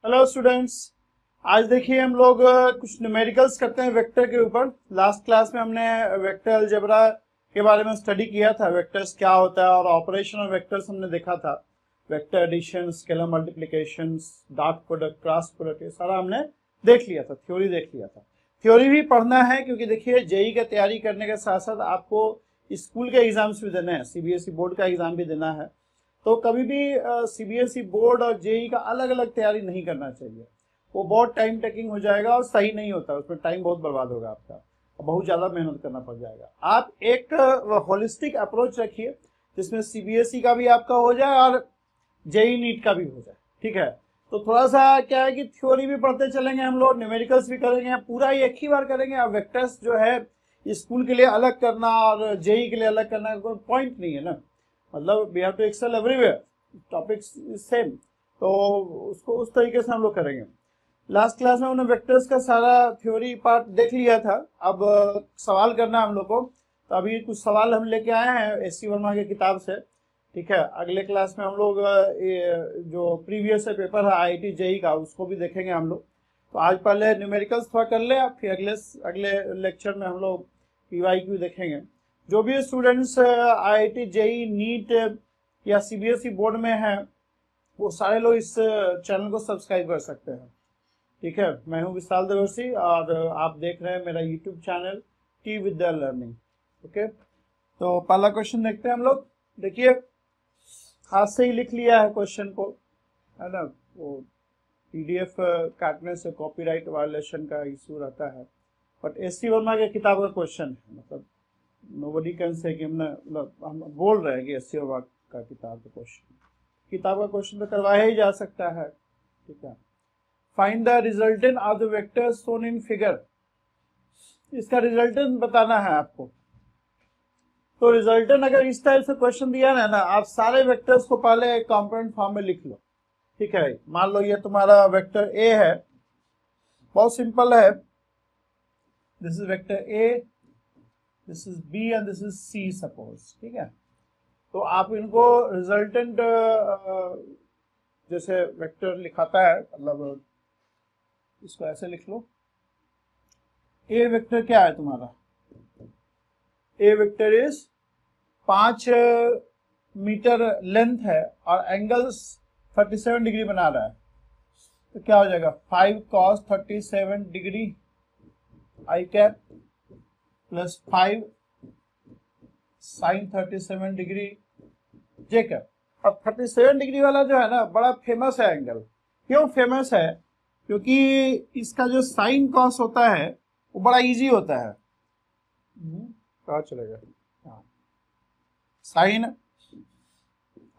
Hello students. आज देखिए हम लोग कुछ न्यूमेरिकल्स करते हैं वेक्टर के ऊपर। लास्ट क्लास में हमने वेक्टर अलजेब्रा के बारे में स्टडी किया था, वेक्टर्स क्या होता है और ऑपरेशन ऑफ वेक्टर्स हमने देखा था। Vector addition, scalar multiplication, dot product, cross product, ये सारा हमने देख लिया था, थ्योरी देख लिया था। थ्योरी भी पढ़ना है क्योंकि देखिए जेई का तैयारी करने के साथ साथ आपको स्कूल के एग्जाम्स भी देने हैं, सीबीएसई बोर्ड का एग्जाम भी देना है। तो कभी भी सीबीएसई बोर्ड और जेई का अलग अलग तैयारी नहीं करना चाहिए। वो बहुत टाइम टेकिंग हो जाएगा और सही नहीं होता, उसमें टाइम बहुत बर्बाद होगा आपका और बहुत ज़्यादा मेहनत करना पड़ जाएगा। आप एक होलिस्टिक अप्रोच रखिए जिसमें सीबीएसई का भी आपका हो जाए और जेई नीट का भी हो जाए, ठीक है। तो थोड़ा सा क्या है कि थ्योरी भी पढ़ते चलेंगे हम लोग, न्यूमेरिकल्स भी करेंगे, पूरा एक ही बार करेंगे। अब वेक्टर्स जो है स्कूल के लिए अलग करना और जेई के लिए अलग करना कोई पॉइंट नहीं है ना, मतलब we have to excel everywhere, topics same. तो उसको उस तरीके से हम लोग करेंगे। लास्ट क्लास में हमने वेक्टर्स का सारा थ्योरी पार्ट देख लिया था। अब सवाल करना हम लोग को, तो अभी कुछ सवाल हम लेके आए हैं एस सी वर्मा की किताब से, ठीक है। अगले क्लास में हम लोग जो प्रीवियस पेपर है आईआईटी जेई का उसको भी देखेंगे हम लोग। तो आज पहले न्यूमेरिकल्स थोड़ा कर ले, फिर अगले अगले लेक्चर में हम लोग पीवाईक्यू देखेंगे। जो भी स्टूडेंट्स आईआईटी जेई नीट या सीबीएसई बोर्ड में हैं वो सारे लोग इस चैनल को सब्सक्राइब कर सकते हैं, ठीक है। मैं हूं विशाल देवर्सी और आप देख रहे हैं मेरा यूट्यूब चैनल टी विद्या लर्निंग, ओके। तो पहला क्वेश्चन देखते हैं हम लोग। देखिए हाथ से ही लिख लिया है क्वेश्चन को, है ना। वो पीडीएफ काटने से कॉपीराइट वायलेशन का इशू रहता है, बट एस सी वर्मा की किताब का क्वेश्चन है, मतलब नोबडी कैन से कि हमने मतलब हम बोल रहे हैं कि एस सी वर्मा का किताब का क्वेश्चन तो करवाया ही जा सकता है, ठीक है। Find the resultant of the vector shown in figure. इसका रिजल्टेंट बताना है आपको। तो रिजल्टेंट अगर इस टाइप से क्वेश्चन दिया है ना, आप सारे वेक्टर्स को पहले कंपोनेंट फॉर्म में लिख लो, ठीक है। मान लो ये तुम्हारा वेक्टर ए है, बहुत सिंपल है। This is vector A, this is B and this is C suppose, ठीक है। तो आप इनको रिजल्टेंट जैसे वेक्टर लिखाता है, मतलब इसको ऐसे लिख लो। ए वेक्टर क्या है तुम्हारा? ए वेक्टर इज 5 मीटर लेंथ है और एंगल्स 37 डिग्री बना रहा है। तो क्या हो जाएगा? 5 cos 37 degree I cap plus 5 sin 37 degree J cap. अब 37 डिग्री वाला जो है ना बड़ा फेमस है एंगल। क्यों फेमस है? क्योंकि इसका जो साइन कॉस होता है वो बड़ा इजी होता है। कहाँ चलेगा? हाँ, साइन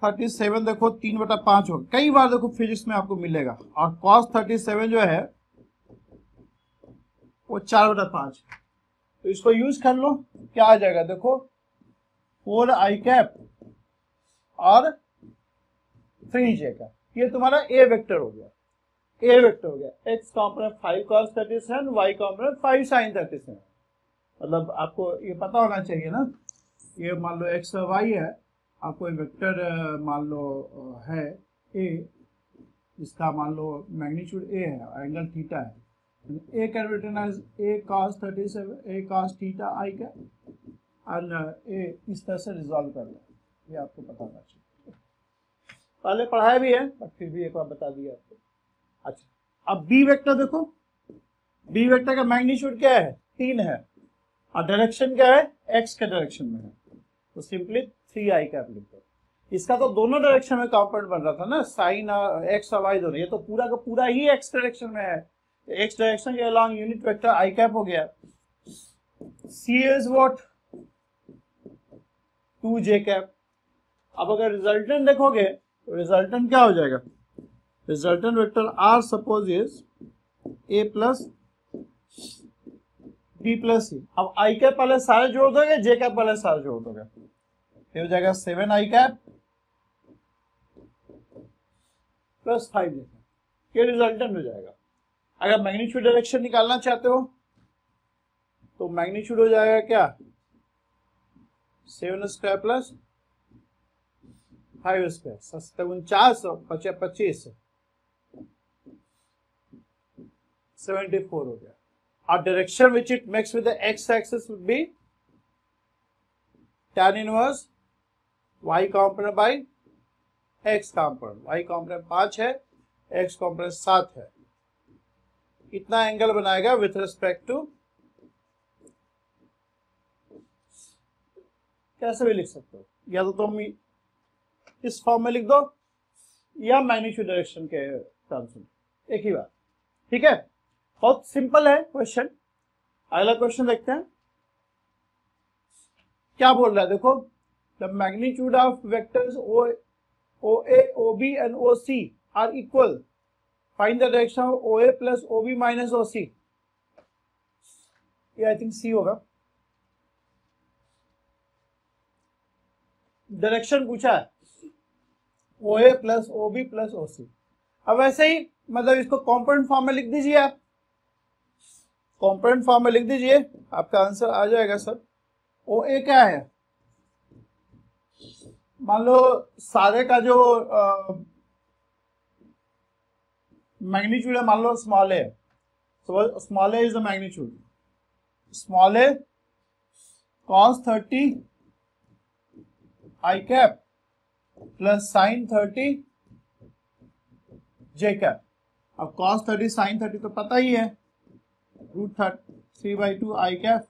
37 देखो 3/5 हो, कई बार देखो फिजिक्स में आपको मिलेगा, और कॉस 37 जो है वो 4/5। तो इसको यूज कर लो, क्या आ जाएगा देखो, 4 आई कैप और 3 जे कैप। ये तुम्हारा ए वेक्टर हो गया। ए वेक्टर हो गया, X component 5 cos 37, Y component 5 sin 37। मतलब आपको ये पता होना चाहिए ना, ये मान लो एक्स और वाई है, आपको वेक्टर मान लो है ए, इसका मान लो मैग्नीट्यूड ए है, एंगल थीटा है। A can written as A cos 37, A cos theta i का, और ए इस तरह से रिजॉल्व कर लो। ये आपको पता होना चाहिए, पहले पढ़ाया भी है बट फिर भी एक बार बता दिया आपको। अच्छा, अब बी वेक्टर देखो। बी वेक्टर का मैग्नीट्यूड क्या है? 3 है, और डायरेक्शन क्या है? एक्स के डायरेक्शन में है। तो सिंपली 3 आई कैप लिख दो। इसका तो दोनों डायरेक्शन में कंपोनेंट बन रहा था ना, साइन और एक्स और वाई दोनों, ये तो पूरा का पूरा ही एक्स डायरेक्शन में है। एक्स डायरेक्शन के along unit vector i cap हो गया। C is what? 2 j cap. अब अगर रिजल्टेंट देखोगे तो रिजल्टेंट क्या हो जाएगा? Resultant vector R suppose is A plus B plus C. अब आई कैप पहले सारे जोड़ दोगे, जे कैप पहले सारे जोड़ दोगे, फिर हो जाएगा 7 आई कैप प्लस 5 जे कैप। ये रिजल्टेंट हो जाएगा। अगर मैग्नीट्यूड डायरेक्शन निकालना चाहते हो तो मैग्नीट्यूड हो जाएगा क्या? 7 स्क्वायर प्लस 5 स्क्वायर, 49 बचे 25, 74 हो गया। और direction which it makes with the X axis would be tan inverse y component by x component. y component 5 है, x कॉम्पोनेंट 7 है। इतना एंगल बनाएगा विथ रिस्पेक्ट टू, कैसे भी लिख सकते हो, या तो तुम इस फॉर्म में लिख दो या मैग्नीट्यूड डायरेक्शन के टर्म्स में, एक ही बात। ठीक है, बहुत सिंपल है क्वेश्चन। अगला क्वेश्चन देखते हैं क्या बोल रहा है। देखो, the magnitude of vectors OA, OB and OC are equal, find the direction of OA plus OB minus OC। ये आई थिंक सी होगा। डायरेक्शन पूछा है OA plus OB plus OC। अब वैसे ही मतलब इसको कॉम्पोनेंट फॉर्म में लिख दीजिए आप, कॉम्पोनेंट फॉर्म में लिख दीजिए, आपका आंसर आ जाएगा सर। OA क्या है, मान लो सारे का जो मैग्नीट्यूड है, मान लो small A, small A is the magnitude, small A cos 30 i cap plus sin 30 j cap. अब cos 30 sin 30 तो पता ही है, √3/2 आई कैप।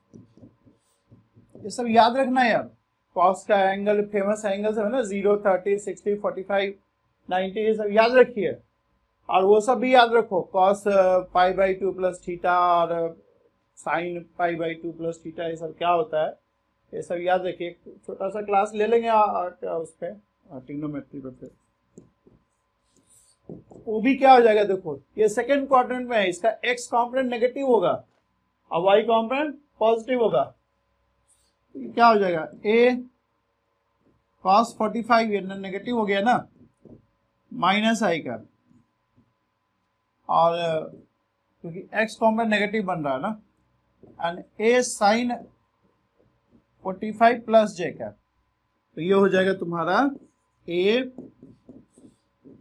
ये सब याद रखना है यार। cos का एंगल फेमस एंगल है ना, 0, 30, 60, 45, 90, ये सब याद रखिए। और वो सब भी याद रखो, cos π/2 प्लस थीटा और sin π/2 प्लस थीटा, ये सब क्या होता है, ये सब याद रखिए। छोटा सा क्लास ले लेंगे उस पे ट्रिग्नोमेट्री पे। फिर वो भी क्या हो जाएगा, देखो ये सेकंड क्वाड्रेंट में है, इसका x कॉम्पोनेंट नेगेटिव होगा और y कॉम्पोनेंट पॉजिटिव होगा। क्या हो जाएगा, a cos 45 ये नेगेटिव हो गया ना, माइनस आई का, और क्योंकि x कॉम्पोनेंट नेगेटिव बन रहा है ना, and a sin 45 plus j cap. तो ये हो जाएगा तुम्हारा a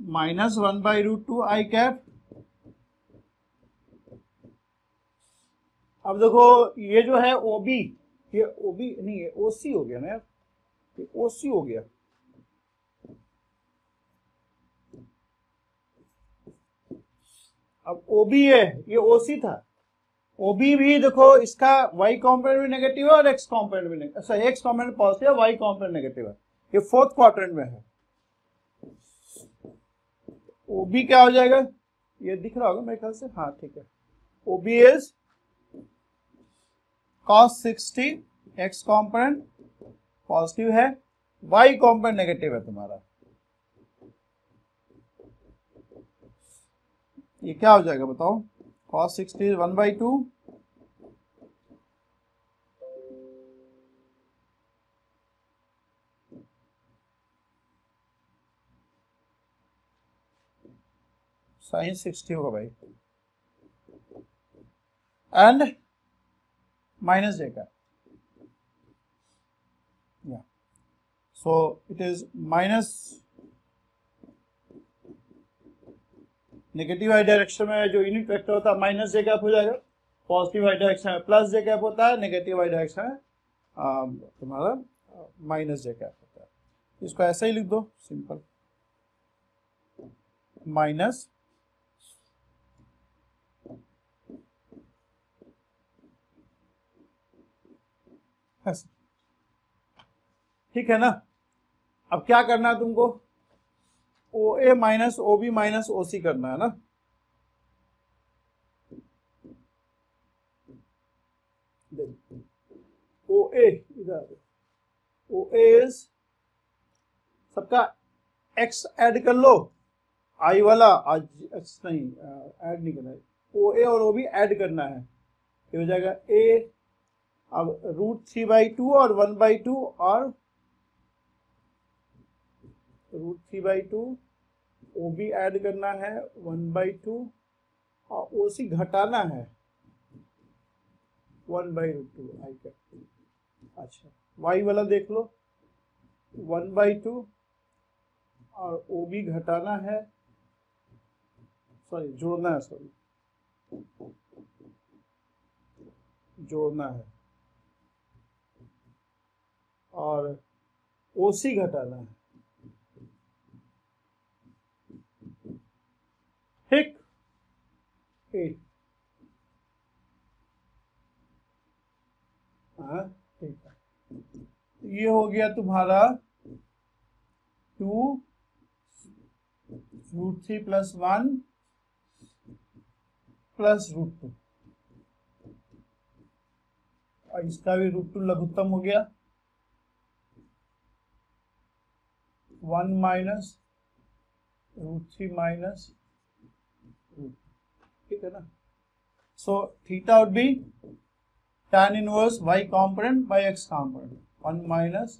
माइनस 1/√2 आई कैप। अब देखो ये जो है OB, ये OB नहीं है, OC हो गया ना यार, ये OC हो गया। अब OB है, ये OC था। OB भी देखो, इसका y कॉम्पोनेंट भी नेगेटिव है और x कॉम्पोनेंट भी नेगेटिव, अच्छा x कॉम्पोनेंट पॉजिटिव है, y कॉम्पोनेंट नेगेटिव है। ये फोर्थ क्वाड्रेंट में है। OB क्या हो जाएगा, ये दिख रहा होगा मेरे ख्याल से, हाँ ठीक है। OB is cos 60, x component positive है, y कॉम्पोनेंट नेगेटिव है तुम्हारा। ये क्या हो जाएगा बताओ, cos 60 1/2 sin 60 होगा भाई, एंड माइनस j का, या so it is minus, negative Y direction में जो यूनिट वेक्टर होता है माइनस जे कैप हो जाएगा, पॉजिटिव वाई डायरेक्शन में प्लस जे कैप होता है, नेगेटिव वाई डायरेक्शन में तुम्हारा माइनस जे कैप होता है। इसको ऐसा ही लिख दो सिंपल, माइनस ठीक है ना। अब क्या करना है तुमको, OA minus OB minus OC करना है ना। OA इधर, OA इज सबका x ऐड कर लो, I वाला आज x नहीं ऐड नहीं करना है, OA और OB ऐड करना है। ये हो जाएगा A, अब √3/2 और 1/2 और √3/2, OB ऐड करना है 1/2 और OC घटाना है 1/√2 आई कैप। अच्छा y वाला देख लो, 1/2 और OB घटाना है, सॉरी जोड़ना है, सॉरी जोड़ना है और ओसी घटाना है, ठीक। हाँ ठीक है, ये हो गया तुम्हारा 2√3 + 1 + √2, और इसका भी √2 लघुत्तम हो गया, 1 - √3 - ठीक है ना। So theta would be tan inverse y component by x component, 1 -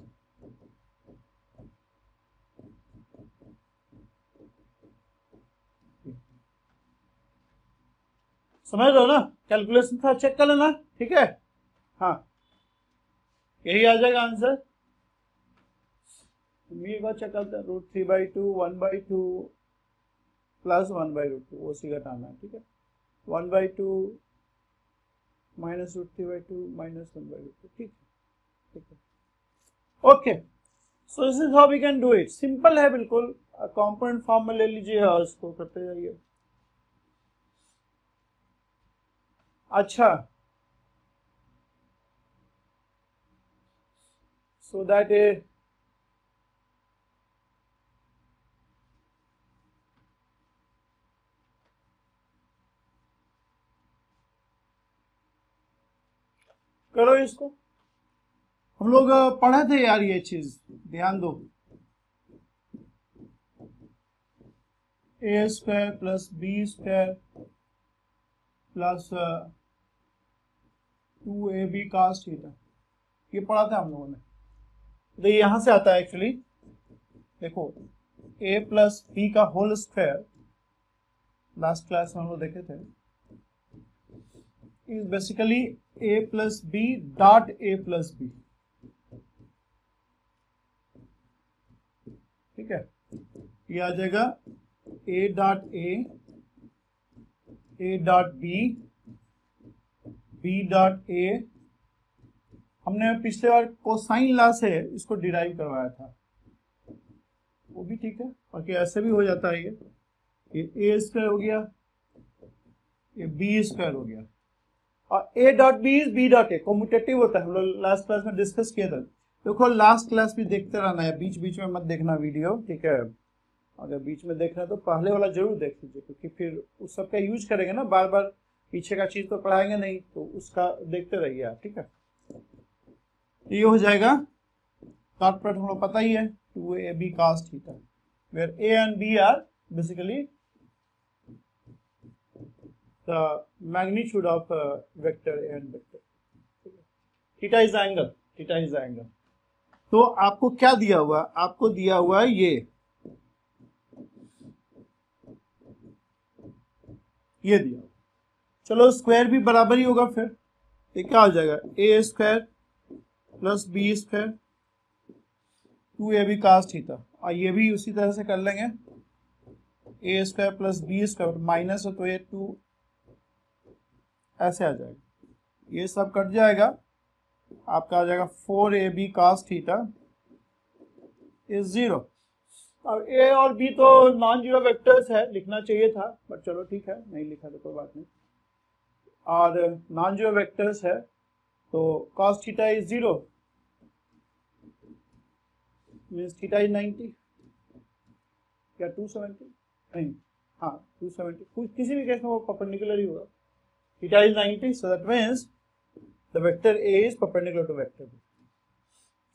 समझ लो ना, कैलकुलेशन था, चेक कर लेना, ठीक है। हाँ यही आ जाएगा आंसर। चेक करते हैं, √3/2 1/2 + 1/√2, वो सी घटाना है, ठीक है। 1/2 - √3/2 - 1/√2, ठीक है। Okay, so this is how we can do it, simple है बिल्कुल, कंपोनेंट फॉर्म में ले लीजिए और इसको करते जाइए। अच्छा, सो दैट करो इसको, हम लोग पढ़े थे यार ये चीज, ध्यान दो। a² + b² + 2ab cos theta, ये पढ़ा था हम लोगों ने। तो ये यहां से आता है एक्चुअली, देखो a + b का होल स्क्वायर, लास्ट क्लास में हम लोग देखे थे, is basically a + b dot a + b, ठीक है। ये आ जाएगा a dot b, b dot a। हमने पिछले बार कोसाइन लॉ से इसको डिराइव करवाया था, वो भी ठीक है, बाकी ऐसे भी हो जाता है। ये a² हो गया, ये b² हो गया, और a dot b is b dot a, commutative होता है, हम लोग लास्ट क्लास में डिस्कस किया था। देखो लास्ट क्लास भी देखते रहना है, बीच बीच में मत देखना वीडियो, ठीक है। अगर बीच में देखना है तो पहले वाला जरूर देख लीजिए, क्योंकि फिर उस सब का यूज करेंगे ना, बार बार पीछे का चीज तो पढ़ाएंगे नहीं, तो उसका देखते रहिए आप, ठीक है। ये हो जाएगा, डॉट प्रोडक्ट हम लोग पता ही है, 2ab cos theta, where a and b are basically the magnitude of vector a and vector, theta is the angle, theta is the angle। तो आपको क्या दिया हुआ, आपको दिया हुआ है ये दिया, चलो स्क्वायर भी बराबर ही होगा, फिर ये क्या हो जाएगा, a² + b² 2ab cos theta, और ये भी उसी तरह से कर लेंगे, a² + b² माइनस है तो ये 2 ऐसे आ जाएगा, ये सब कट जाएगा, आपका आ जाएगा 4ab cos थीटा इज 0। अब a और b तो नॉन जीरो वेक्टर्स है, लिखना चाहिए था, बट चलो ठीक है, नहीं लिखा तो कोई बात नहीं, और नॉन जीरो वेक्टर्स है, तो cos theta is 0 means theta is 90 या 270, नहीं हाँ 270, कुछ किसी भी केस में वो परपेंडिकुलर ही होगा, theta is 90, so that means the vector a is perpendicular to vector b।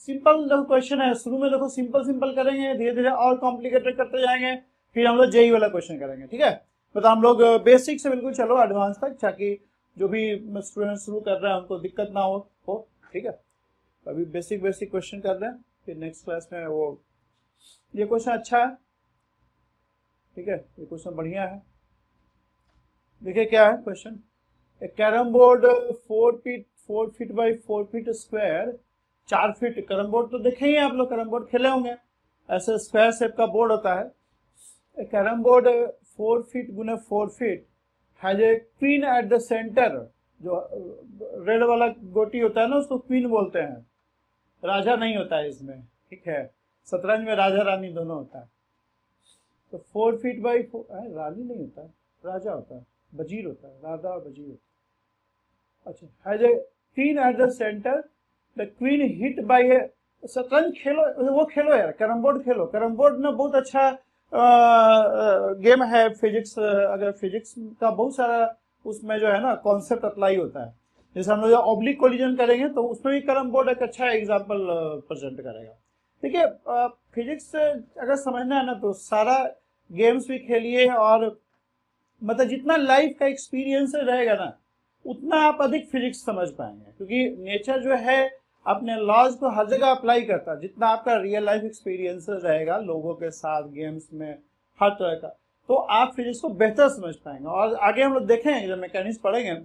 Simple देखो क्वेश्चन है, शुरू में देखो सिंपल सिंपल करेंगे, धीरे धीरे और कॉम्प्लिकेटेड करते जाएंगे, फिर हम लोग जेई वाला क्वेश्चन करेंगे, ठीक है। मतलब हम लोग बेसिक से बिल्कुल चलो एडवांस तक, ताकि जो भी स्टूडेंट शुरू कर रहे हैं उनको दिक्कत ना हो, ठीक है। अभी बेसिक क्वेश्चन कर रहे हैं, फिर नेक्स्ट क्लास में वो, ये क्वेश्चन अच्छा है, ठीक है, ये क्वेश्चन बढ़िया है। देखिए क्या है question, A carrom board 4 feet by 4 feet square, 4 feet, carrom board तो देखे ही आप लोग, कैरम बोर्ड खेले होंगे, ऐसे स्क्वायर शेप का बोर्ड होता है। A carrom board 4 feet × 4 feet has a queen at the centre, जो रेड वाला गोटी होता है ना उसको क्वीन बोलते हैं, राजा नहीं होता है इसमें, ठीक है। शतरंज में राजा रानी दोनों होता है। तो 4 फीट बाई 4, रानी नहीं होता है, राजा होता है, वजीर होता है, राजा और वजीर होता है। अच्छा, has a queen at the centre, the queen hit by a, शतरंज खेलो, वो खेलो यार, कैरम बोर्ड खेलो। कैरम बोर्ड ना बहुत अच्छा गेम है। फिजिक्स, अगर फिजिक्स का बहुत सारा उसमें जो है ना कॉन्सेप्ट अप्लाई होता है। जैसे हम लोग ऑब्लिक कोलिजन करेंगे तो उसमें भी कैरम बोर्ड एक अच्छा एग्जांपल प्रेजेंट करेगा। देखिए, फिजिक्स अगर समझना है ना तो सारा गेम्स भी खेलिए, और मतलब जितना लाइफ का एक्सपीरियंस रहेगा ना उतना आप अधिक फिजिक्स समझ पाएंगे, क्योंकि नेचर जो है अपने लॉज को हर जगह अप्लाई करता है। जितना आपका रियल लाइफ एक्सपीरियंस रहेगा लोगों के साथ, गेम्स में, हर तरह का, तो आप फिजिक्स को बेहतर समझ पाएंगे। और आगे हम लोग देखेंगे जब मैकेनिक्स पढ़ेंगे,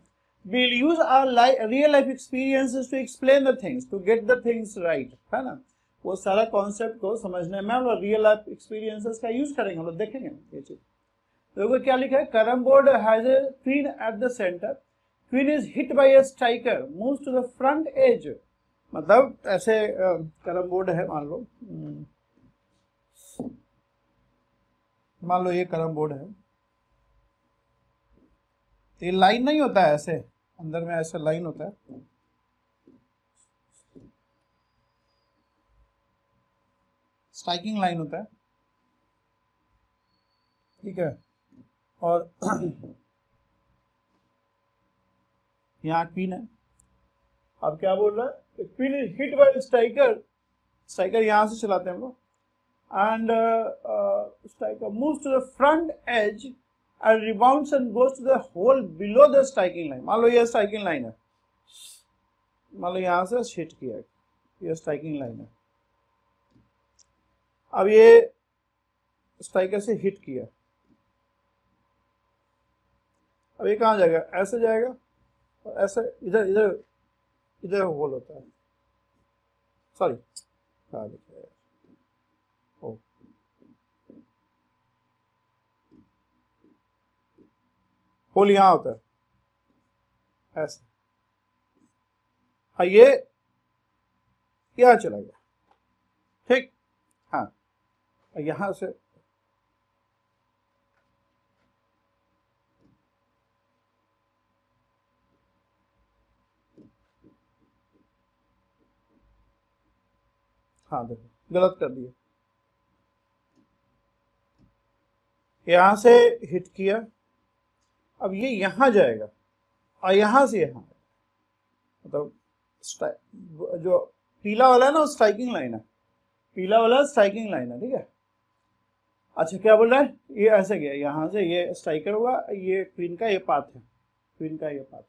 we'll use our real life experiences to explain the things, to get the things right, है ना। वो सारा कॉन्सेप्ट को समझने में हम लोग रियल लाइफ एक्सपीरियंसेस का यूज करेंगे, हम लोग देखेंगे ये चीज। देखो क्या लिखा है, carrom board has a queen at the centre, queen is hit by a striker, moves to the front edge. मतलब ऐसे कैरम बोर्ड है, मान लो ये कैरम बोर्ड है, ये लाइन नहीं होता है ऐसे, अंदर में ऐसा लाइन होता है, स्ट्राइकिंग लाइन होता है, ठीक है। और यहाँ क्वीन है। अब क्या बोल रहा है, queen is hit by striker, striker यहाँ से चलाते हैं हम लोग, and striker moves to the front edge and rebounds and goes to the hole below the striking line। मान लो ये स्ट्राइकिंग लाइन है, मान लो यहां से हिट किया, ये स्ट्राइकिंग लाइन है। अब ये स्ट्राइकर से हिट किया, अब ये कहां जाएगा, ऐसे जाएगा, और ऐसे इधर इधर इधर होल होता है, सॉरी कहा लिखा है, होल यहां होता है ऐसे। हाँ, ये यहां चला गया, ठीक। हाँ, यहां से हाँ देखो गलत कर दिया, यहां से हिट किया, अब ये यहां जाएगा और यहां से यहां, मतलब जो पीला वाला है ना स्ट्राइकिंग लाइन है, पीला वाला स्ट्राइकिंग लाइन है, ठीक है। अच्छा क्या बोल रहा है, ये ऐसे गया, यहां से ये स्ट्राइकर हुआ, ये क्वीन का ये पाथ है, क्वीन का ये पाथ।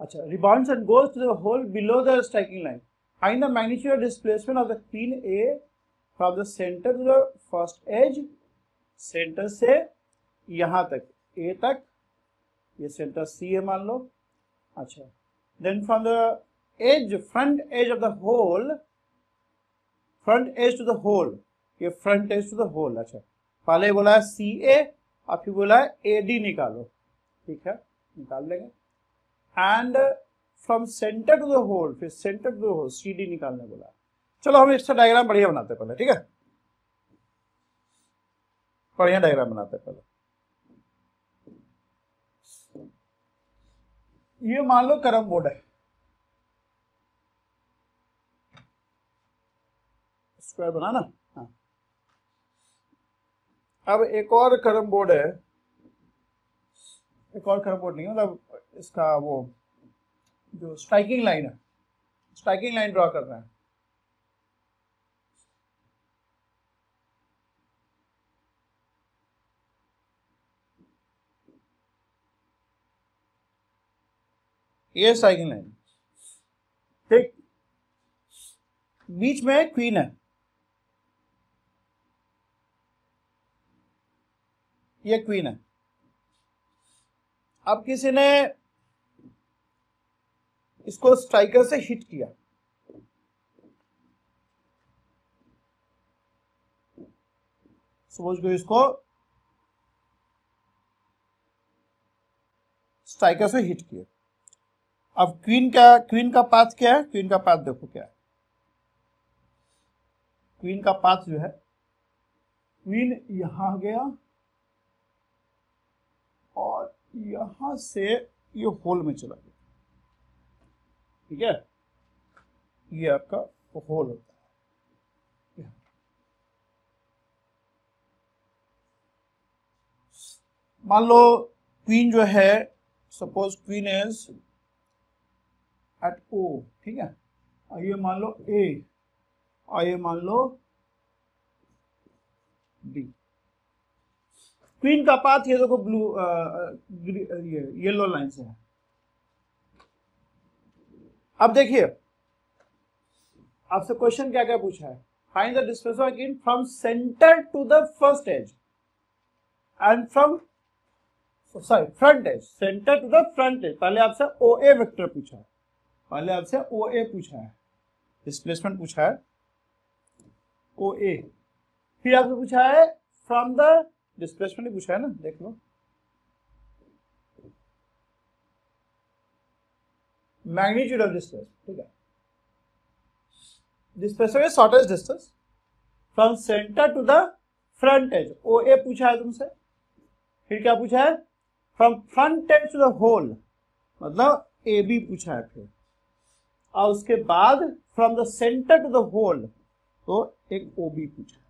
अच्छा, rebounds and goes to the hole below the striking line, find the magnitude displacement of the queen A from the centre to the first edge, centre से यहां तक ए तक, ये सेंटर सी है मान लो। अच्छा, then from the edge, front edge of the hole, front edge to the hole, ये front edge to the hole. अच्छा, पहले बोला है सी ए और फिर बोला है ए डी निकालो, ठीक है, निकाल लेंगे। And from centre to the hole, फिर centre to the hole C D निकालने बोला। चलो हम इसका डायग्राम बढ़िया बनाते हैं पहले, ठीक है, बढ़िया डायग्राम बनाते हैं पहले। ये मान लो कैरम बोर्ड है, स्क्वायर बनाना। हाँ, अब एक और कैरम बोर्ड है, एक और कैरम बोर्ड नहीं, मतलब इसका वो जो स्ट्राइकिंग लाइन है, स्ट्राइकिंग लाइन ड्रॉ करना है। ये स्ट्राइकिंग लाइन, ठीक, बीच में क्वीन है, ये क्वीन है। अब किसी ने इसको स्ट्राइकर से हिट किया, सपोज को इसको स्ट्राइकर से हिट किए। अब क्वीन का पाथ क्या है? क्वीन का पाथ देखो क्या है। क्वीन का पाथ जो है, क्वीन यहां गया और यहां से ये होल में चला गया, ठीक है, ये आपका होल होता है। मान लो क्वीन जो है, सपोज क्वीन इज एट ओ, ठीक है, और ये मान लो ए और ये मान लो डी। क्वीन का पाथ ये देखो ब्लू ये येलो लाइन से है। अब देखिए आपसे क्वेश्चन क्या क्या पूछा है, find the distance of queen from centre to the first edge and from front edge, centre to the front edge. पहले आपसे ओ ए वेक्टर पूछा है, पहले आपसे ओ ए पूछा है, डिस्प्लेसमेंट पूछा है ओ ए, फिर आपसे पूछा है फ्रॉम द, डिस्प्लेसमेंट पूछा है ना, देख लो, मैग्नीट्यूड ऑफ डिस्टेंस, ठीक है, displacement is shortest distance from centre to the front edge, O A पूछा है तुमसे। फिर क्या पूछा है? From front edge to the hole, मतलब ए बी पूछा है फिर, और उसके बाद from the centre to the hole तो एक ओ बी पूछा है।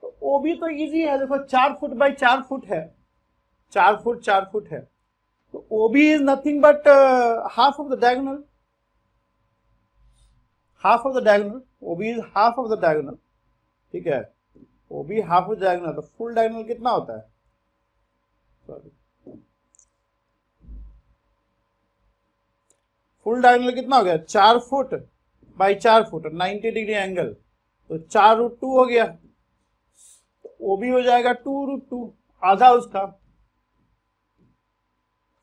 तो ओ बी तो इजी है, देखो 4 फुट बाई 4 फुट है, 4 फुट है, तो O B is nothing but half of the diagonal, half of the diagonal, O B is half of the diagonal, ठीक है, O B half of the diagonal. तो full diagonal कितना होता है? Sorry, full diagonal कितना हो गया? 4 foot by 4 foot, 90 degree angle, तो 4√2 हो गया, तो ओ भी हो जाएगा 2√2, आधा उसका,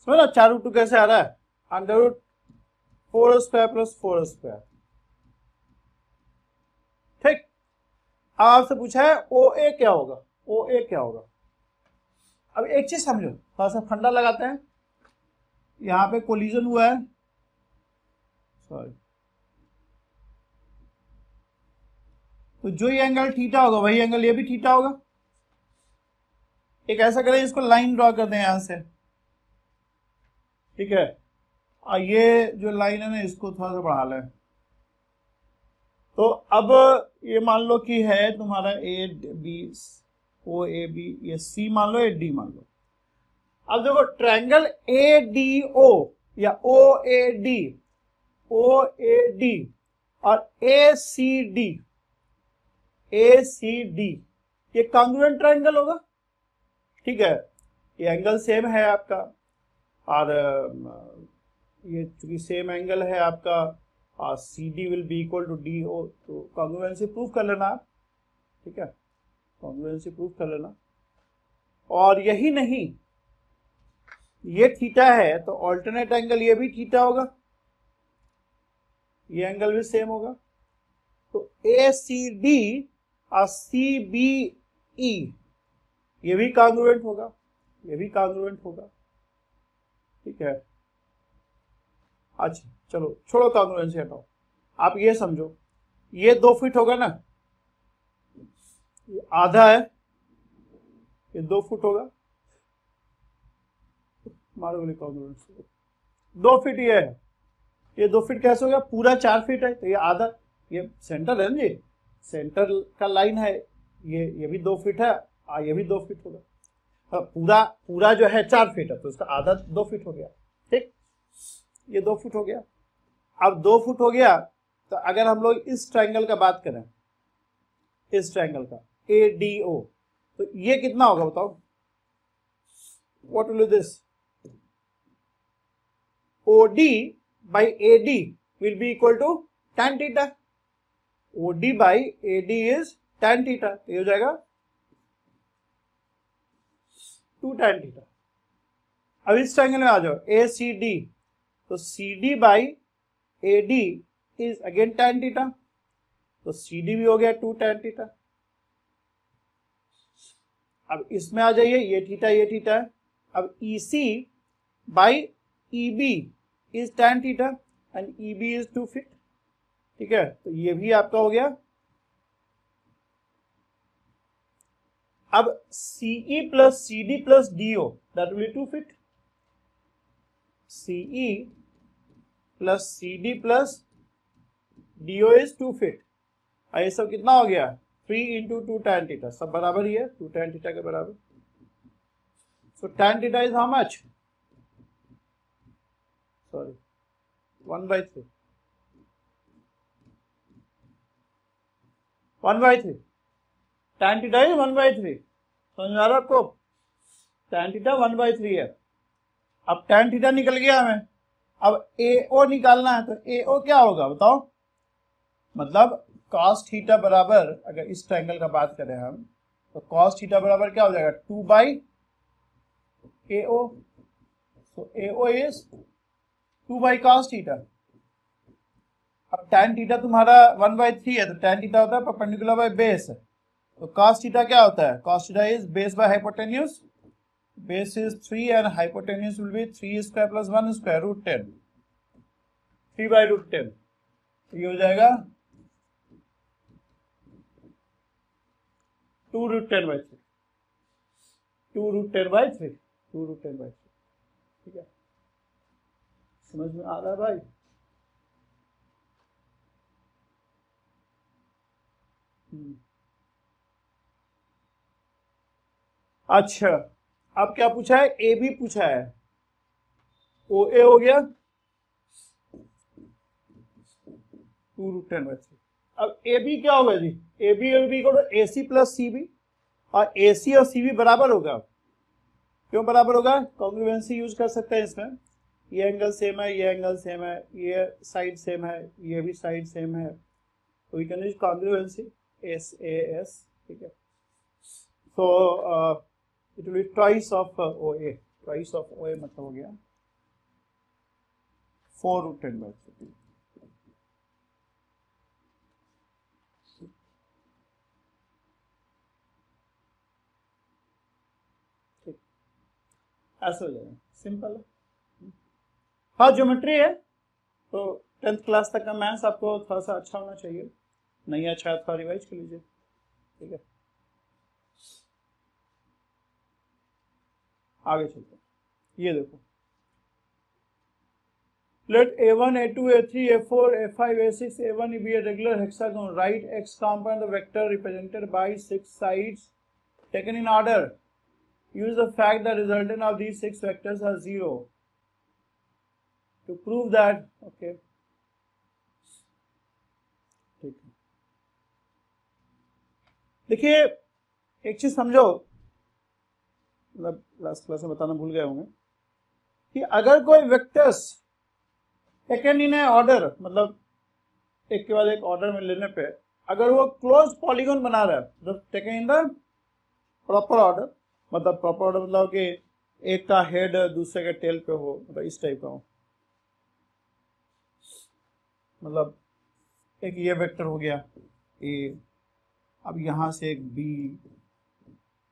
समझ ना 4√2 कैसे आ रहा है? √4² + 4², ठीक। अब आपसे पूछा है ओ ए क्या होगा, ओ ए क्या होगा। अब एक चीज समझो, थोड़ा सा फंडा लगाते हैं, यहां पे कोलिजन हुआ है, सॉरी, तो जो ये एंगल थीटा होगा वही एंगल ये भी थीटा होगा। एक ऐसा करें, इसको लाइन ड्रॉ कर दें यहां से, ठीक है, और ये जो लाइन है ना इसको थोड़ा सा बढ़ा लें। तो अब ये मान लो कि है तुम्हारा A B, O A B, ये सी मान लो, ये डी मान लो। अब देखो ट्रायंगल ए डी ओ या ओ A D, O A D और ए सी डी, ए सी डी, ये कॉन्ग्रुएंट ट्रायंगल होगा, ठीक है, ये एंगल सेम है आपका, और ये चूंकि सेम एंगल है आपका, C D will be equal to D O, तो कॉन्ग्रुएंसी प्रूफ कर लेना आप, ठीक है, कॉन्ग्रुएंसी प्रूफ कर लेना। और यही नहीं, ये थीटा है तो ऑल्टरनेट एंगल ये भी थीटा होगा, ये एंगल भी सेम होगा, तो ए सी डी और सी बी ई ये भी कॉन्ग्रुएंट होगा, ये भी कॉन्ग्रुएंट होगा, ठीक है। अच्छा चलो छोड़ो कॉन्ग्रुएंसी हटाओ, आप ये समझो, ये 2 फीट होगा ना, ये आधा है, ये 2 फुट होगा, मारो गोली कॉन्ग्रुएंसी, 2 फीट ये है, ये 2 फीट कैसे हो गया? पूरा 4 फीट है, तो ये आधा, ये सेंटर है ना जी, सेंटर का लाइन है, ये भी 2 फीट है, ये भी 2 फीट होगा, पूरा जो है 4 फीट है, तो इसका आधा 2 फीट हो गया, ठीक, ये 2 फुट हो गया। अब 2 फुट हो गया, तो अगर हम लोग इस ट्रायंगल का बात करें, इस ट्रायंगल का ए डी ओ, तो ये कितना होगा बताओ? What will this? OD by AD will be equal to tan theta. OD by AD is tan theta, तो ये हो जाएगा 2 tan theta। अब इस ट्रायंगल में आ जाओ, ACD, तो CD by AD is again tan theta, तो CD भी हो गया 2 tan theta। अब इसमें आ जाइए, ये थीटा है, अब EC by EB is tan theta and EB is 2 feet। ठीक है, तो ये भी आपका हो गया। अब CE plus CD plus DO that will be 2 feet। CE plus CD plus DO is 2 feet। ये सब कितना हो गया 3 into 2 tan थीटा, सब बराबर ही है 2 tan थीटा के बराबर। So tan theta is how much? Sorry, 1/3। 1/3 tan theta is 1/3। समझ में आ रहा है आपको? tan theta 1/3 है। अब tan theta निकल गया हमें, अब AO निकालना है, तो AO क्या होगा बताओ? मतलब cos थीटा बराबर, अगर इस ट्रायंगल का बात करें हम, तो cos थीटा बराबर क्या हो जाएगा 2/AO। So AO is 2/cos theta. अब tan थीटा तुम्हारा 1/3 है, तो tan थीटा होता है परपेंडिकुलर बाय बेस। तो cos थीटा क्या होता है? cos theta is base by hypotenuse। Base is 3 and hypotenuse will be 3 square plus 1 square root 10। 3/√10। ये हो जाएगा 2√10/3। 2√10/3। 2√10/3। ठीक है, समझ में आ रहा है भाई? अच्छा, अब क्या पूछा है? ए बी पूछा है। ओ ए हो गया 2√10/3। अब ए बी क्या होगा जी? ए बी और बी को ए सी प्लस सी बी, और ए सी और सी बी बराबर होगा। क्यों बराबर होगा? कॉन्ग्रुएंसी यूज कर सकते हैं इसमें। ये एंगल सेम है, ये एंगल सेम है, ये साइड सेम है, ये भी साइड सेम है, तो we can use congruency S A S. ठीक है, तो it will be twice of O A. Twice of O A मतलब हो गया 4√10/3। ऐसा हो जाएगा, सिंपल है। हाँ, ज्योमेट्री है, तो 10th क्लास तक का मैथ्स आपको थोड़ा सा अच्छा होना चाहिए। नहीं अच्छा है, थोड़ा रिवाइज कर लीजिए। ठीक है, आगे चलते हैं। ये देखो, let A1, A2, A3, A4, A5, A6, A1 be a regular hexagon. Write X component the vector represented by 6 sides taken in order. Use the fact that resultant of these 6 vectors are 0 to prove that. Okay, ठीक है। देखिए, एक चीज समझो, मतलब last class में बताना भूल गए होंगे कि अगर कोई वेक्टर्स टेकन इन ऑर्डर, मतलब एक के बाद एक ऑर्डर में लेने पे, अगर वो क्लोज पॉलीगॉन बना रहा है, मतलब taken in the proper order, मतलब प्रॉपर ऑर्डर मतलब कि एक का हेड दूसरे के टेल पे हो, मतलब इस टाइप का हो। मतलब एक ये वेक्टर हो गया ए, अब यहां से एक बी,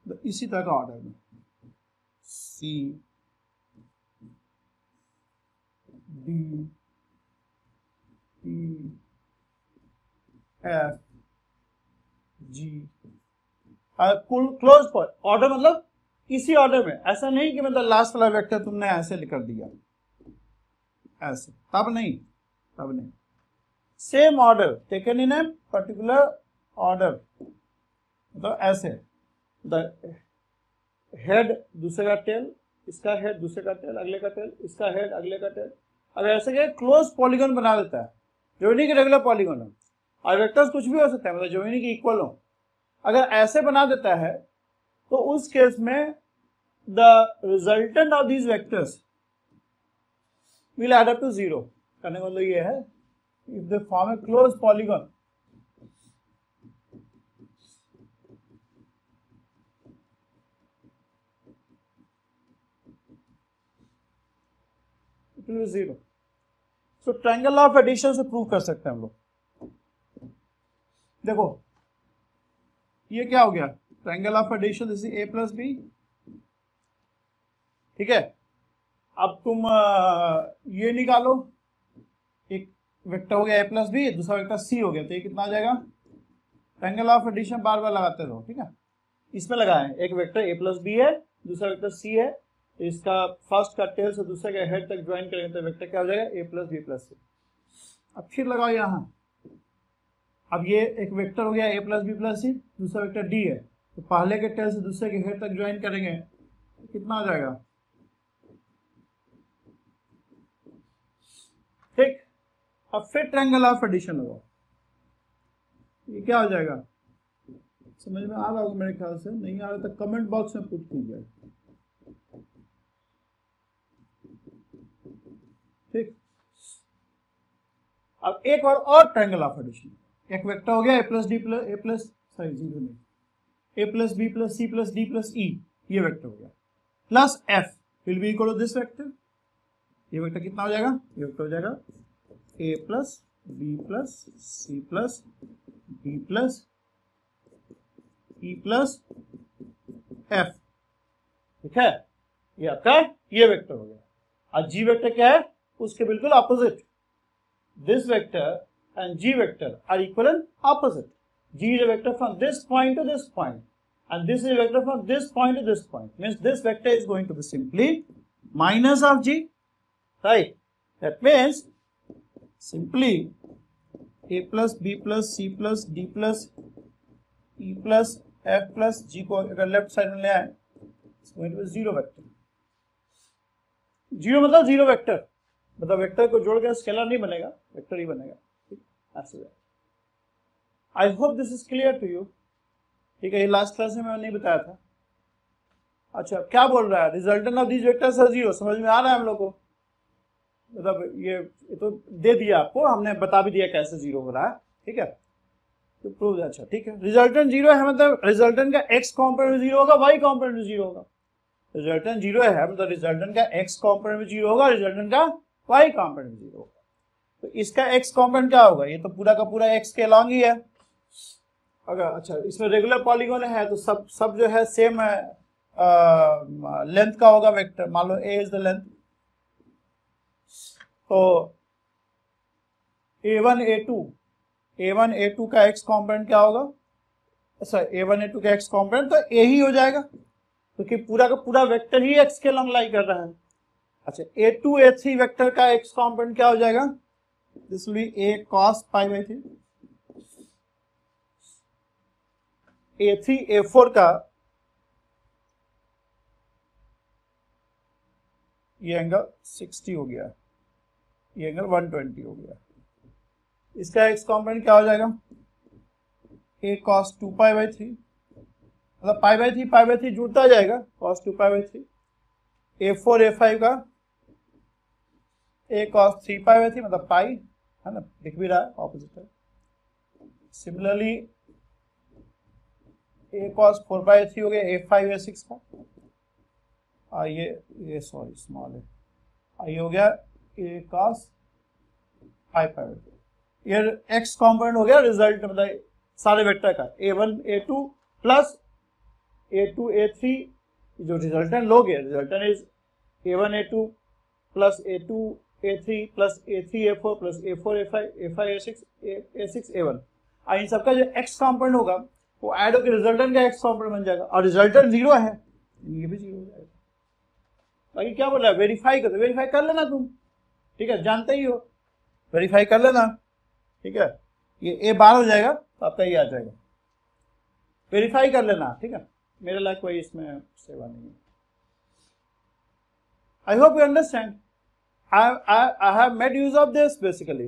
तो इसी तरह का ऑर्डर में C D E F G, close order, मतलब इसी ऑर्डर में। ऐसा नहीं कि मतलब लास्ट वाला वेक्टर तुमने ऐसे कर दिया, ऐसे, तब नहीं, तब नहीं। Same order taken in a particular order, मतलब ऐसे, हेड दूसरे का टेल, इसका हेड दूसरे का टेल, अगले का टेल, इसका हेड अगले का टेल। अब ऐसे के क्लोज पॉलीगॉन बना देता है, जो नहीं कि रेगुलर पॉलीगॉन है। और वेक्टर्स कुछ भी हो सकता है, मतलब जो नहीं कि इक्वल हो। अगर ऐसे बना देता है तो उस केस में the resultant of these vectors will add up to 0। करने का मतलब ये है, if they form a close polygon, it will be 0। So triangle of addition से प्रूव कर सकते हैं हम लोग। देखो ये क्या हो गया, triangle of addition, this is a plus B. ठीक है, अब तुम ये निकालो, एक वेक्टर हो गया a प्लस बी, दूसरा वेक्टर c हो गया, तो ये कितना आ जाएगा? ट्रायंगल ऑफ एडिशन बार बार लगाते रहो, ठीक है। इसमें लगाएं, एक वेक्टर a प्लस बी है, दूसरा वेक्टर c है, तो इसका फर्स्ट का टेल से दूसरे के हेड तक ज्वाइन करेंगे तो वेक्टर क्या हो जाएगा? a plus B plus C. अब फिर लगाओ यहाँ, अब ये एक वेक्टर हो गया a प्लस बी प्लस सी, दूसरा वेक्टर d है, तो पहले के टेल से दूसरे के हेड तक ज्वाइन करेंगे तो कितना आ जाएगा? ठीक। अब फिर ट्रायंगल ऑफ एडिशन लगाओ, ये क्या हो जाएगा? समझ में आ रहा होगा मेरे ख्याल से, नहीं आ रहा तो कमेंट बॉक्स में पुट कीजिए। ठीक। अब एक और ट्रायंगल ऑफ एडिशन, एक वेक्टर हो गया a plus D plus A plus sorry zero नहीं, a plus B plus C plus D plus E, ये वेक्टर हो गया, plus f will be equal to this vector. ये वेक्टर कितना हो जाएगा? ये वेक्टर हो जाएगा a plus B plus C plus D plus E plus f। ठीक है, ये आपका ये वेक्टर हो गया। और g वेक्टर क्या है? उसके बिल्कुल opposite, this vector and g vector are equal and opposite. G is a vector from this point to this point, and this is a vector from this point to this point. Means this vector is going to be simply minus of g, right? That means simply a plus b plus c plus d plus e plus f plus g को अगर left side में ले आए, it's going to be zero vector. Zero मतलब zero vector, मतलब vector को जोड़ के स्केलर नहीं बनेगा, वेक्टर ही बनेगा। ठीक, I hope this is clear to you. ठीक है, ये लास्ट क्लास में मैंने नहीं बताया था। अच्छा, क्या बोल रहा है? Resultant of these vectors are zero, समझ में आ रहा है हम लोग को? मतलब ये तो दे दिया आपको, हमने बता भी दिया कैसे जीरो हो रहा है। ठीक है, तो प्रूव। अच्छा ठीक है, रिजल्टेंट जीरो है मतलब रिजल्टेंट का एक्स कॉम्पोनेंट जीरो होगा, वाई कॉम्पोनेंट जीरो होगा। रिजल्टेंट जीरो है मतलब रिजल्टेंट का एक्स कॉम्पोनेंट भी जीरो होगा, रिजल्टेंट का वाई कॉम्पोनेंट भी जीरो होगा। तो इसका एक्स कॉम्पोनेंट क्या होगा? ये तो पूरा का पूरा एक्स के अलॉन्ग ही है। अगर अच्छा इसमें रेगुलर पॉलीगोन है तो सब जो है सेम लेंथ का होगा वेक्टर। मान लो ए इज द लेंथ, तो a1 a2 का एक्स कॉम्पोनेंट क्या होगा? अच्छा, a1 a2 का एक्स कॉम्पोनेंट तो a ही हो जाएगा, क्योंकि पूरा का पूरा वेक्टर ही एक्स के अलॉन्ग लाई कर रहा है। अच्छा, a2 a3 वेक्टर का एक्स कॉम्पोनेंट क्या हो जाएगा? This will be a cos pi by 3। a3 a4 का ये एंगल 60 हो गया, ये एंगल 120 हो गया। इसका एक्स कॉम्पोनेंट क्या हो जाएगा? a cos 2 पाई बाई 3, मतलब पाई बाई 3 जुड़ता जाएगा, cos 2 pi by 3। a4 a5 का a cos 3 पाई बाई 3, मतलब पाई है ना, दिख भी रहा है, ऑपोजिट है। सिमिलरली a cos 4 बाई 3 हो गया a5 a6 का, और ये सॉरी स्मॉल है, ये हो गया a cos 5 पाई बाई 3। ये एक्स कॉम्पोनेंट हो गया रिजल्ट, मतलब सारे वेक्टर का a1 a2 plus a2 a3, जो रिजल्टेंट लोगे, resultant is a1 a2 plus a2 a3 plus a3 a4 plus a4 a5 a5 a6 a6 a1, और इन सबका जो एक्स कॉम्पोनेंट होगा वो ऐड होकर रिजल्टेंट का एक्स कॉम्पोनेंट बन जाएगा, और रिजल्टेंट जीरो है, ये भी जीरो हो जाएगा। बाकी क्या बोल रहा है? वेरीफाई कर, वेरीफाई कर लेना तुम, ठीक है, जानते ही हो, वेरीफाई कर लेना। ठीक है, ये a बार हो जाएगा तो आपका ये आ जाएगा, वेरीफाई कर लेना। ठीक है, मेरे लायक कोई इसमें सेवा नहीं है। I hope you understand. I have made use of this basically.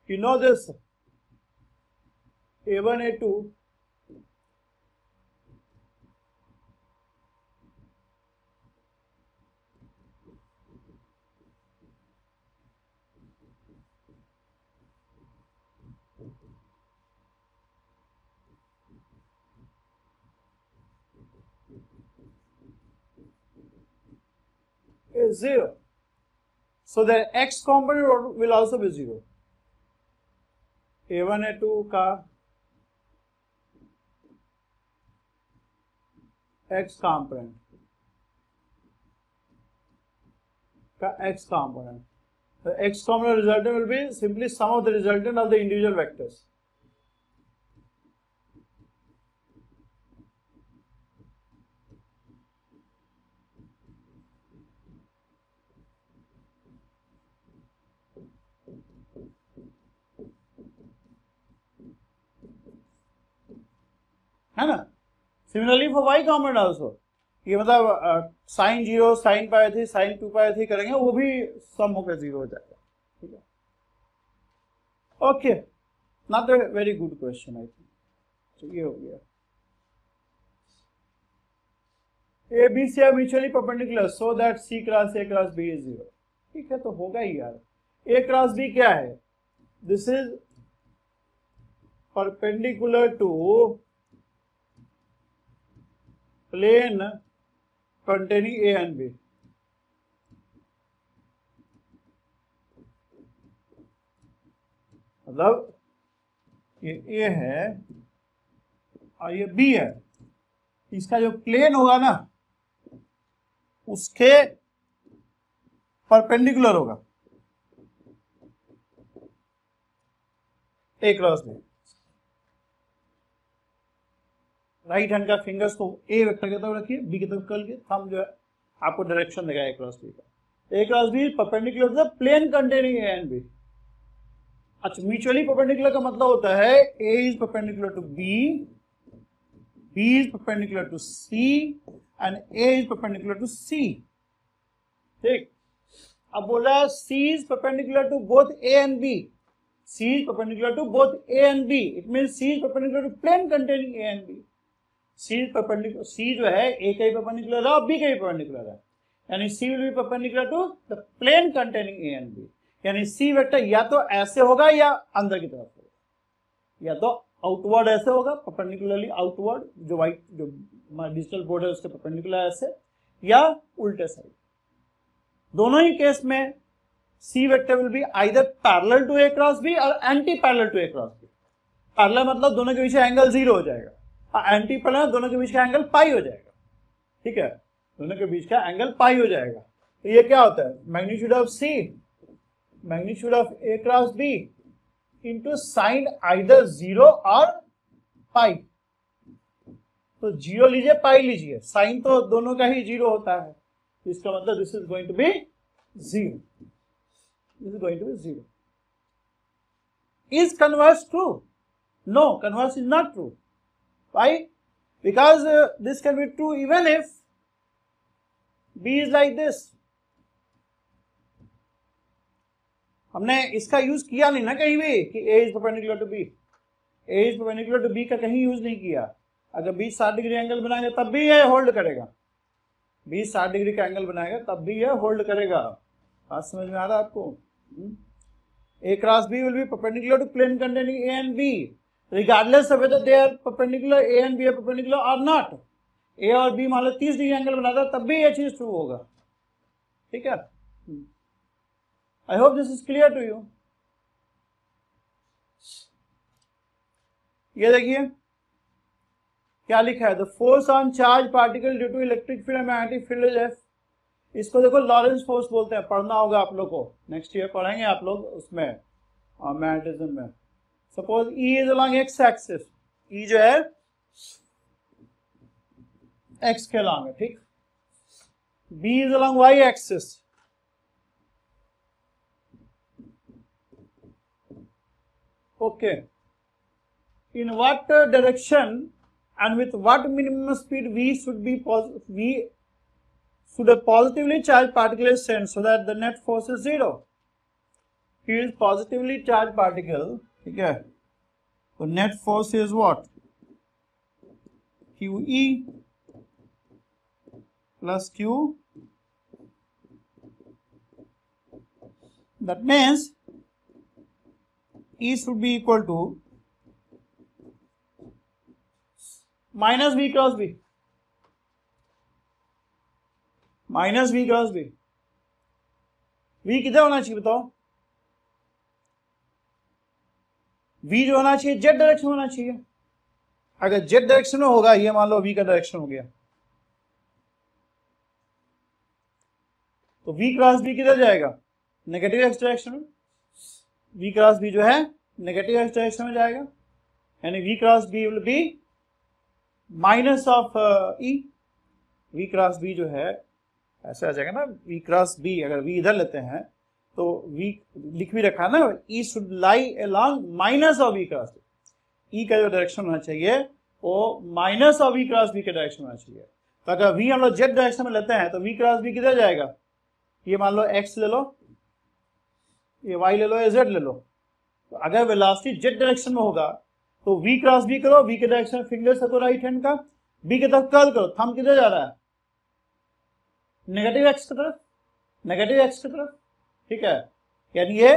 You know this a1 a2 is 0. So the x component will also be 0. a1 a2 का x component का x component. The x component resultant will be simply sum of the resultant of the individual vectors. है ना? Similarly for y component also, ये मतलब sign 0 sine pi थी sign 2 पाई थी करेंगे, वो भी सम होकर 0 हो जाएगा. ठीक है, okay, not a very good question I think. तो ये हो गया. A B C are mutually perpendicular so that C cross A cross B is 0. ठीक है, तो होगा ही यार. ए क्रॉस बी क्या है? This is perpendicular to plane containing A and B. मतलब ये A है और ये B है, इसका जो प्लेन होगा ना उसके परपेंडिकुलर होगा A cross B. Right hand का फिंगर्स को ए वेक्टर की तरफ रखिए, बी की तरफ कर के थंब जो है आपको डायरेक्शन देगा ए क्रॉस बी का. A cross B perpendicular to the plane containing A and B. अच्छा, म्यूचुअली परपेंडिकुलर का मतलब होता है A is perpendicular to B, B is perpendicular to C and A is perpendicular to C. ठीक, अब बोला C is perpendicular to both A and B. C is perpendicular to both A and B. It means C is perpendicular to plane containing A and B. C perpendicular, सी जो है ए का ही perpendicular है और B का ही perpendicular है, यानी C will be perpendicular to the plane containing A and B. यानी C vector या तो ऐसे होगा या अंदर की तरफ होगा, या तो आउटवर्ड ऐसे होगा परपेंडिकुलरली आउटवर्ड, जो व्हाइट जो डिजिटल बोर्ड है उसके परपेंडिकुलर ऐसे, या उल्टे साइड. दोनों ही केस में C vector will be either parallel to A cross B और anti parallel to A cross B. Parallel मतलब दोनों के बीच एंगल 0 हो जाएगा, एंटी पैरेलल दोनों के बीच का एंगल पाई हो जाएगा. ठीक है, दोनों के बीच का एंगल पाई हो जाएगा. तो ये क्या होता है? Magnitude of C, magnitude of A cross B into sine either 0 और पाई. तो 0 लीजिए पाई लीजिए, साइन तो दोनों का ही 0 होता है, इसका मतलब this is going to be 0. This is going to be 0. Is converse true? No, converse is not true. Why? Because this can be true even if B is like this. हमने इसका use किया नहीं ना कहीं भी कि A is perpendicular to B. A is perpendicular to B का कहीं यूज नहीं किया. अगर B 60 डिग्री एंगल बनाएगा तब भी ये होल्ड करेगा. B 60 डिग्री का एंगल बनाएगा तब भी ये होल्ड करेगा. बात समझ में आ रहा है आपको? A cross B will be perpendicular to plane containing A and B. Regardless of whether they are perpendicular, A and B are perpendicular or not. A और B मान लो 30 डिग्री एंगल बनाता तब भी ये चीज ट्रू होगा. ठीक है, I hope this is clear to you. ये देखिए क्या लिखा है, the force on charge particle due to electric field and magnetic field is F. इसको देखो लॉरेंस फोर्स बोलते हैं, पढ़ना होगा आप लोग को, नेक्स्ट ईयर पढ़ेंगे आप लोग उसमें मैग्नेटिज्म में. Suppose E is along x axis, E जो है x के अलॉन्ग है. ठीक, B is along y axis. Okay, in what direction and with what minimum speed V should a positively charged particle is sent so that the net force is 0. Here is positively charged particle. ठीक है, तो net force is what? QE plus Q. That means E should be equal to minus V cross B. Minus V cross B. V किधर होना चाहिए बताओ? V जो होना चाहिए जेड डायरेक्शन होना चाहिए. अगर जेड डायरेक्शन में होगा, ये मान लो V का डायरेक्शन हो गया, तो v क्रॉस b किधर जाएगा, नेगेटिव x डायरेक्शन में। v क्रॉस b जो है नेगेटिव x डायरेक्शन में जाएगा, यानी v cross b will be minus of e। v cross b जो है ऐसे आ जाएगा ना, v क्रॉस b, अगर v इधर लेते हैं तो v लिख भी रखा ना, e should lie along minus of v cross b। e का जो डायरेक्शन होना चाहिए वो minus of v cross b का डायरेक्शन होना चाहिए। तो अगर v हम लोग z डायरेक्शन में लेते हैं तो v क्रॉस b किधर जाएगा, ये मान लो x ले लो, ये y ले लो, ये z ले लो। तो अगर वेलोसिटी z डायरेक्शन में होगा तो v क्रॉस b करो, v के डायरेक्शन में फिंगर से राइट हैंड का, b की तरफ कर्ल करो, थंब किधर जा रहा है, नेगेटिव x की तरफ, नेगेटिव x की तरफ, ठीक है, यानी ये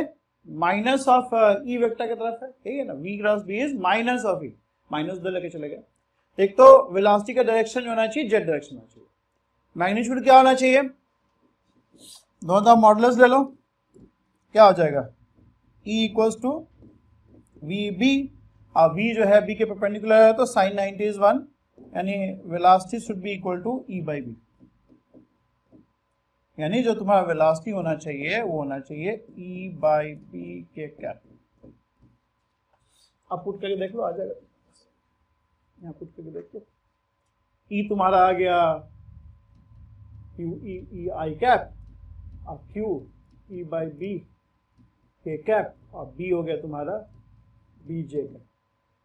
माइनस ऑफ e वेक्टर की तरफ है, ठीक है ना। v cross b is minus of e, minus दो लेके चले गए। एक तो वेलोसिटी का डायरेक्शन जो होना चाहिए z डायरेक्शन होना चाहिए, मैग्नीट्यूड क्या होना चाहिए, दोनों तरफ मॉडुलस ले लो, क्या हो जाएगा, e equals to V B, और v जो है b के परपेंडिकुलर है तो sin 90 इज 1, यानी velocity should be equal to e by B, यानी जो तुम्हारा वेलोसिटी होना चाहिए वो होना चाहिए e बाई बी के कैप। अब पुट करके देख लो, आ जाएगा, यहाँ पुट करके देख लो, e तुम्हारा आ गया q e आई कैप, और q e बाई बी के कैप, और b हो गया तुम्हारा बी जे कैप।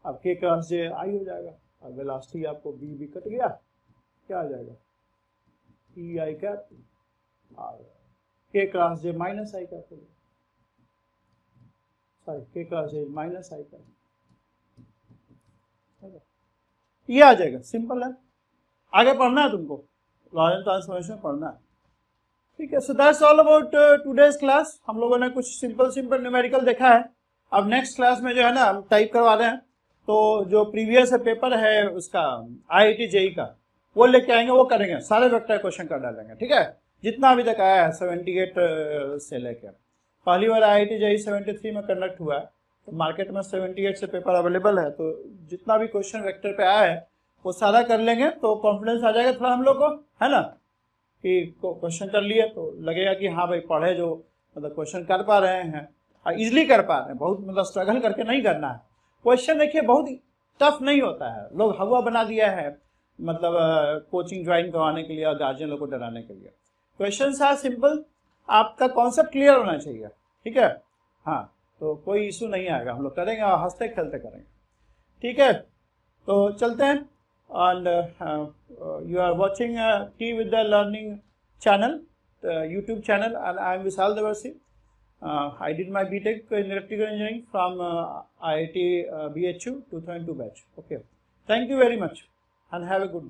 अब k क्रॉस j आई हो जाएगा, और वेलोसिटी आपको b भी कट गया, क्या आ जाएगा, e आई कैप, और k cross j minus i cap हो गया, sorry k cross j minus i cap, ये आ जाएगा, सिंपल है। आगे पढ़ना है तुमको, लॉरेंट ट्रांसफॉर्मेशन पढ़ना है, ठीक है। So that's all about today's class. हम लोगों ने कुछ सिंपल सिंपल न्यूमेरिकल देखा है। अब नेक्स्ट क्लास में जो है ना हम टाइप करवा रहे हैं, तो जो प्रीवियस पेपर है उसका IIT JEE का वो लेके आएंगे, वो करेंगे, सारे वेक्टर क्वेश्चन कर डालेंगे, ठीक है, जितना अभी तक आया है 78 से लेके। पहली बार IIT JEE 73 में कंडक्ट हुआ है, तो मार्केट में 78 से पेपर अवेलेबल है, तो जितना भी क्वेश्चन वेक्टर पे आया है वो सारा कर लेंगे, तो कॉन्फिडेंस आ जाएगा थोड़ा हम लोग को, है ना, कि क्वेश्चन कर लिए तो लगेगा कि हाँ भाई पढ़े, जो मतलब क्वेश्चन कर पा रहे हैं और इजिली कर पा रहे हैं, बहुत मतलब स्ट्रगल करके नहीं करना है। क्वेश्चन देखिए बहुत टफ नहीं होता है, लोग हवा बना दिया है मतलब कोचिंग ज्वाइन करवाने के लिए और गार्जियन लोग को डराने के लिए। क्वेश्चन आर सिंपल, आपका कॉन्सेप्ट क्लियर होना चाहिए, ठीक है, हाँ, तो कोई इशू नहीं आएगा, हम लोग करेंगे और हंसते खेलते करेंगे, ठीक है। तो चलते हैं, and you are watching T Vidya Learning channel, YouTube channel, and I am Vishal Devarsi. I did my BTech in Electrical Engineering from IIT BHU 2002 batch. Okay, thank you very much and have a good day.